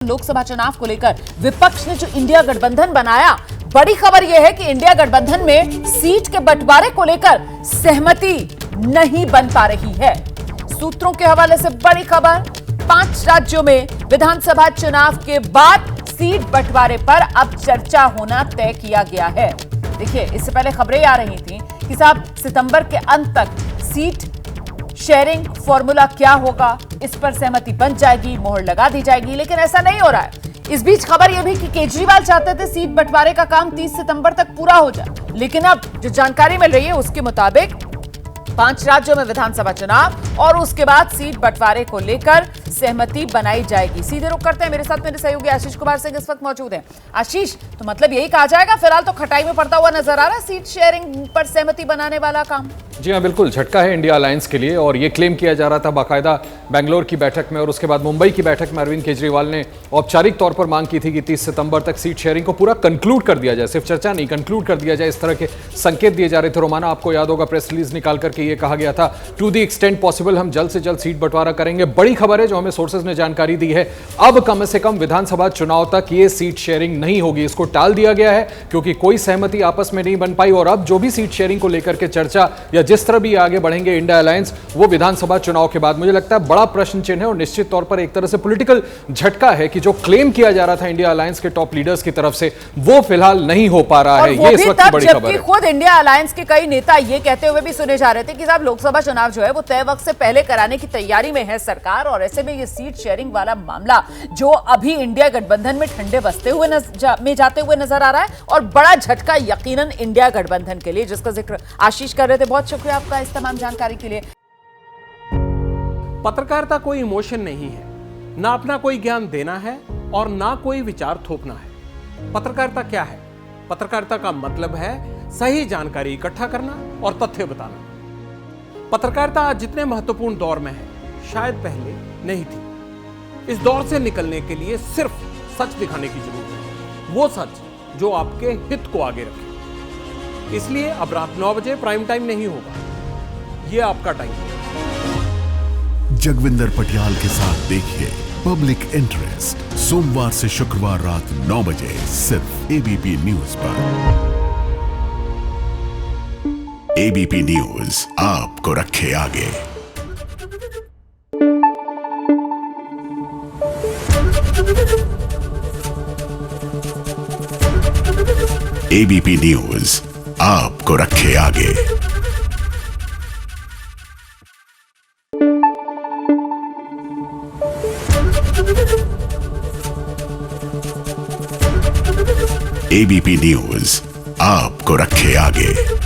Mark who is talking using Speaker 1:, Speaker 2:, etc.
Speaker 1: लोकसभा चुनाव को लेकर विपक्ष ने जो इंडिया गठबंधन बनाया, बड़ी खबर यह है कि इंडिया गठबंधन में सीट के बंटवारे को लेकर सहमति नहीं बन पा रही है। सूत्रों के हवाले से बड़ी खबर, 5 राज्यों में विधानसभा चुनाव के बाद सीट बंटवारे पर अब चर्चा होना तय किया गया है। देखिए, इससे पहले खबरें आ रही थी कि साहब सितंबर के अंत तक सीट शेयरिंग फॉर्मूला क्या होगा, इस पर सहमति बन जाएगी, मोहर लगा दी जाएगी, लेकिन ऐसा नहीं हो रहा है। इस बीच खबर यह भी कि केजरीवाल चाहते थे सीट बंटवारे का काम 30 सितंबर तक पूरा हो जाए, लेकिन अब जो जानकारी मिल रही है उसके मुताबिक 5 राज्यों में विधानसभा चुनाव और उसके बाद सीट बंटवारे को लेकर सहमति बनाई जाएगी। सीधे रुख करते हैं, मेरे साथ मेरे सहयोगी आशीष कुमार सिंह इस वक्त मौजूद हैं। आशीष, तो मतलब यही कहा जाएगा, फिलहाल तो खटाई में पड़ता हुआ नजर आ रहा है सीट शेयरिंग पर सहमति बनाने वाला काम।
Speaker 2: जी हाँ, बिल्कुल झटका है इंडिया अलायंस के लिए, और ये क्लेम किया जा रहा था बाकायदा बेंगलोर की बैठक में और उसके बाद मुंबई की बैठक में अरविंद केजरीवाल ने औपचारिक तौर पर मांग की थी कि 30 सितंबर तक सीट शेयरिंग को पूरा कंक्लूड कर दिया जाए, सिर्फ चर्चा नहीं, कंक्लूड कर दिया जाए। इस तरह के संकेत दिए जा रहे थे। रोमाना, आपको याद होगा प्रेस रिलीज निकाल करके ये कहा गया था, टू द एक्सटेंट पॉसिबल हम जल्द से जल्द सीट बंटवारा करेंगे। बड़ी खबर है जो हमें सोर्सेज ने जानकारी दी है, अब कम से कम विधानसभा चुनाव तक ये सीट शेयरिंग नहीं होगी, इसको टाल दिया गया है क्योंकि कोई सहमति आपस में नहीं बन पाई। और अब जो भी सीट शेयरिंग को लेकर के चर्चा या जिस तरह भी आगे बढ़ेंगे इंडिया अलायंस, वो विधानसभा चुनाव के बाद मुझे लगता है बड़ा प्रश्न चिन्ह है और निश्चित तौर पर एक तरह से पॉलिटिकल झटका है कि जो क्लेम किया जा रहा था इंडिया अलायंस के टॉप लीडर्स की तरफ से, वो फिलहाल नहीं हो पा रहा है। ये इस वक्त की बड़ी खबर है।
Speaker 1: खुद इंडिया अलायंस के कई नेता ये कहते हुए भी सुने जा रहे थे कि साहब लोकसभा चुनाव जो है वो तय वक्त से पहले कराने की तैयारी में है सरकार, और ऐसे में ये सीट शेयरिंग वाला मामला जो अभी इंडिया गठबंधन में ठंडे बसते हुए जाते हुए नजर आ रहा है, और बड़ा झटका यकीनन इंडिया गठबंधन के लिए, जिसका जिक्र आशीष कर रहे थे। बहुत शुक्रिया आपका इस तमाम जानकारी के लिए।
Speaker 3: पत्रकारिता कोई इमोशन नहीं है, ना अपना कोई ज्ञान देना है और ना कोई विचार थोपना है। पत्रकारिता क्या है? पत्रकारिता का मतलब है सही जानकारी इकट्ठा करना और तथ्य बताना। पत्रकारिता आज जितने महत्वपूर्ण दौर में है, शायद पहले नहीं थी। इस दौर से निकलने के लिए सिर्फ सच दिखाने की जरूरत है, वो सच जो आपके हित को आगे रखे। इसलिए अब रात 9 बजे प्राइम टाइम नहीं होगा, ये आपका टाइम है।
Speaker 4: जगविंदर पटियाल के साथ देखिए पब्लिक इंटरेस्ट, सोमवार से शुक्रवार रात 9 बजे सिर्फ एबीपी न्यूज पर। एबीपी न्यूज आपको रखे आगे। एबीपी न्यूज आपको रखे आगे। एबीपी न्यूज आपको रखे आगे।